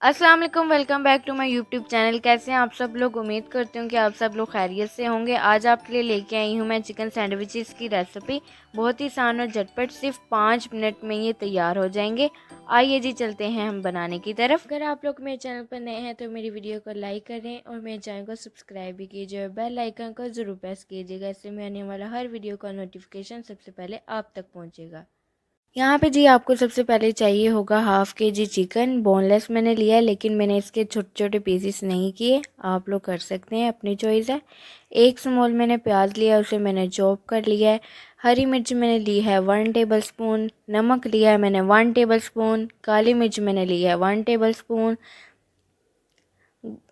अस्सलाम वालेकुम, welcome back to my YouTube channel. कैसे हैं आप सब लोग? उम्मीद करती हूँ कि आप सब लोग खैरियत से होंगे। आज आपके लिए लेके आई हूँ मैं चिकन सैंडविचेस की रेसिपी। बहुत ही आसान और झटपट, सिर्फ 5 मिनट में ये तैयार हो जाएंगे। आइए जी चलते हैं हम बनाने की तरफ। अगर आप लोग मेरे चैनल पर नए हैं तो मेरी वीडियो को लाइक करें और मेरे चैनल को सब्सक्राइब भी कीजिए और बेल आइकन को ज़रूर प्रेस कीजिएगा। इससे मैं आने वाला हर वीडियो का नोटिफिकेशन सबसे पहले आप तक पहुँचेगा। यहाँ पे जी आपको सबसे पहले चाहिए होगा हाफ़ के जी चिकन। बोनलेस मैंने लिया है, लेकिन मैंने इसके छोटे छोटे पीसेस नहीं किए। आप लोग कर सकते हैं, अपनी चॉइस है। एक स्मॉल मैंने प्याज लिया, उसे मैंने चॉप कर लिया है। हरी मिर्च मैंने ली है 1 टेबल स्पून। नमक लिया है मैंने 1 टेबल स्पून। काली मिर्च मैंने ली है 1 टेबल स्पून।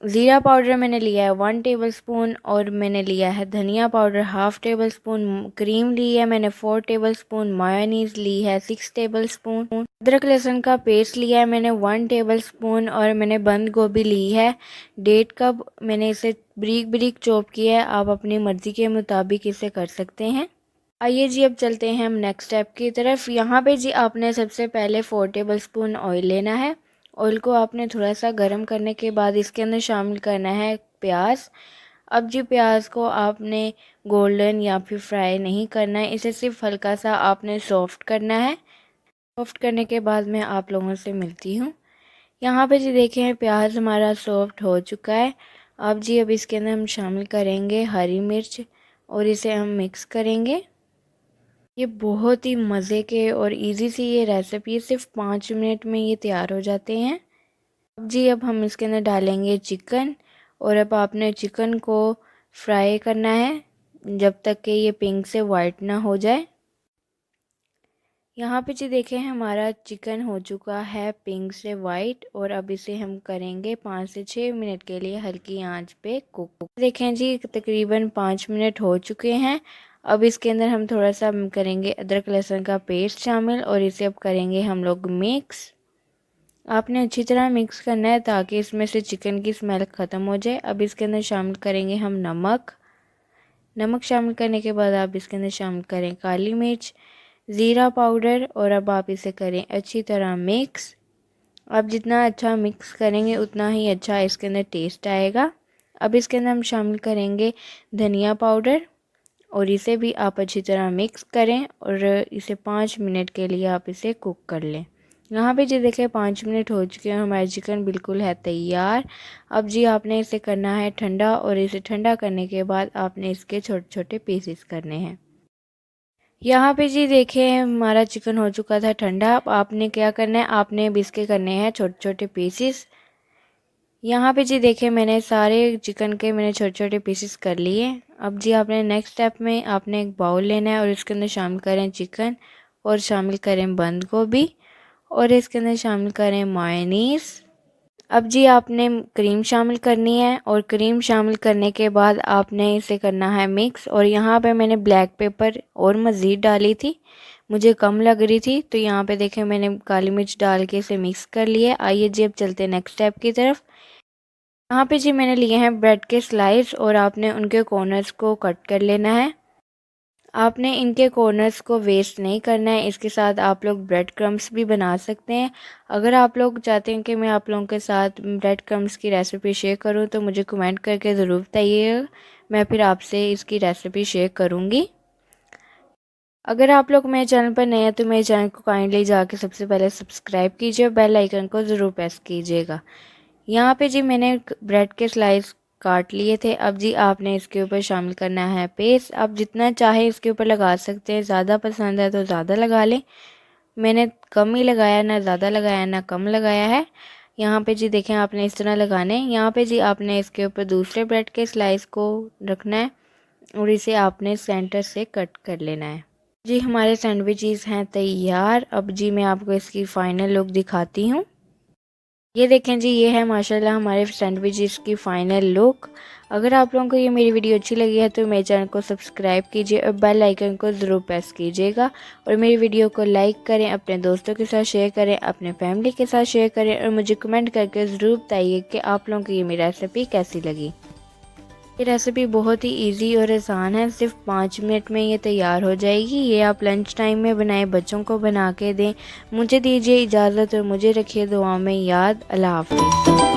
ज़ीरा पाउडर मैंने लिया है 1 टेबल स्पून और मैंने लिया है धनिया powder half tablespoon. Cream ली है मैंने 4 टेबल स्पून। मायोनीज़ ली है 6 टेबल स्पून। अदरक लहसुन का पेस्ट लिया है मैंने 1 टेबल स्पून और मैंने बंद गोभी ली है 1.5 कप। मैंने इसे बारीक बारीक चॉप किया है। आप अपनी मर्ज़ी के मुताबिक इसे कर सकते हैं। आइए जी अब चलते हैं हम नेक्स्ट स्टेप की तरफ। यहाँ पे जी आपने सबसे पहले 4 टेबल स्पून ऑयल लेना है। ऑयल को आपने थोड़ा सा गर्म करने के बाद इसके अंदर शामिल करना है प्याज। अब जी प्याज को आपने गोल्डन या फिर फ्राई नहीं करना है, इसे सिर्फ हल्का सा आपने सॉफ्ट करना है। सॉफ्ट करने के बाद मैं आप लोगों से मिलती हूँ। यहाँ पे जी देखें प्याज हमारा सॉफ्ट हो चुका है। अब इसके अंदर हम शामिल करेंगे हरी मिर्च और इसे हम मिक्स करेंगे। ये बहुत ही मज़े के और इजी सी ये रेसिपी है, सिर्फ 5 मिनट में ये तैयार हो जाते हैं। अब हम इसके अंदर डालेंगे चिकन और अब आपने चिकन को फ्राई करना है जब तक कि ये पिंक से वाइट ना हो जाए। यहाँ पे जी देखें हमारा चिकन हो चुका है पिंक से वाइट और अब इसे हम करेंगे 5 से 6 मिनट के लिए हल्की आंच पे कुक। देखें जी तकरीबन 5 मिनट हो चुके हैं। अब इसके अंदर हम थोड़ा सा करेंगे अदरक लहसुन का पेस्ट शामिल और इसे अब करेंगे हम लोग मिक्स। आपने अच्छी तरह मिक्स करना है ताकि इसमें से चिकन की स्मेल ख़त्म हो जाए। अब इसके अंदर शामिल करेंगे हम नमक शामिल करने के बाद आप इसके अंदर शामिल करें काली मिर्च, ज़ीरा पाउडर और अब आप इसे करें अच्छी तरह मिक्स। आप जितना अच्छा मिक्स करेंगे उतना ही अच्छा इसके अंदर टेस्ट आएगा। अब इसके अंदर हम शामिल करेंगे धनिया पाउडर और इसे भी आप अच्छी तरह मिक्स करें और इसे 5 मिनट के लिए आप इसे कुक कर लें। यहाँ पे जी देखें 5 मिनट हो चुके हैं, हमारा चिकन बिल्कुल है तैयार। अब जी आपने इसे करना है ठंडा और इसे ठंडा करने के बाद आपने इसके छोटे छोटे पीसेस करने हैं। यहाँ पे जी देखें हमारा चिकन हो चुका था ठंडा। अब आपने क्या करना है, आपने अब इसके करने हैं छोटे छोटे पीसेस। यहाँ पे जी देखें मैंने सारे चिकन के मैंने छोटे छोटे पीसेस कर लिए। अब जी आपने नेक्स्ट स्टेप में आपने एक बाउल लेना है और इसके अंदर शामिल करें चिकन और शामिल करें बंद गोभी और इसके अंदर शामिल करें मायोनीज़। अब जी आपने क्रीम शामिल करनी है और क्रीम शामिल करने के बाद आपने इसे करना है मिक्स। और यहाँ पे मैंने ब्लैक पेपर और मज़ीद डाली थी, मुझे कम लग रही थी, तो यहाँ पे देखें मैंने काली मिर्च डाल के इसे मिक्स कर लिया। आइए जी अब चलते हैं नेक्स्ट स्टेप की तरफ। यहाँ पे जी मैंने लिए हैं ब्रेड के स्लाइस और आपने उनके कॉर्नर्स को कट कर लेना है। आपने इनके कॉर्नर्स को वेस्ट नहीं करना है, इसके साथ आप लोग ब्रेड क्रम्स भी बना सकते हैं। अगर आप लोग चाहते हैं कि मैं आप लोगों के साथ ब्रेड क्रम्स की रेसिपी शेयर करूं तो मुझे कमेंट करके ज़रूर बताइएगा, मैं फिर आपसे इसकी रेसिपी शेयर करूंगी। अगर आप लोग मेरे चैनल पर नए हैं तो मेरे चैनल को काइंडली जाके सबसे पहले सब्सक्राइब कीजिए और बेल आइकन को ज़रूर प्रेस कीजिएगा। यहाँ पे जी मैंने ब्रेड के स्लाइस काट लिए थे। अब जी आपने इसके ऊपर शामिल करना है पेस्ट। आप जितना चाहे इसके ऊपर लगा सकते हैं, ज़्यादा पसंद है तो ज़्यादा लगा लें। मैंने कम ही लगाया, ना ज़्यादा लगाया ना कम लगाया है। यहाँ पे जी देखें आपने इस तरह लगाने हैं। यहाँ पे जी आपने इसके ऊपर दूसरे ब्रेड के स्लाइस को रखना है और इसे आपने सेंटर से कट कर लेना है। जी हमारे सैंडविचेस हैं तैयार। अब जी मैं आपको इसकी फ़ाइनल लुक दिखाती हूँ। ये देखें जी, ये है माशाल्लाह हमारे सैंडविचेस की फ़ाइनल लुक। अगर आप लोगों को ये मेरी वीडियो अच्छी लगी है तो मेरे चैनल को सब्सक्राइब कीजिए और बेल आइकन को ज़रूर प्रेस कीजिएगा और मेरी वीडियो को लाइक करें, अपने दोस्तों के साथ शेयर करें, अपने फैमिली के साथ शेयर करें और मुझे कमेंट करके ज़रूर बताइए कि आप लोगों को ये मेरी रेसिपी कैसी लगी। ये रेसिपी बहुत ही इजी और आसान है, सिर्फ 5 मिनट में ये तैयार हो जाएगी। ये आप लंच टाइम में बनाएं, बच्चों को बना के दें। मुझे दीजिए इजाज़त और मुझे रखिए दुआ में याद। अल्लाह हाफ़िज़।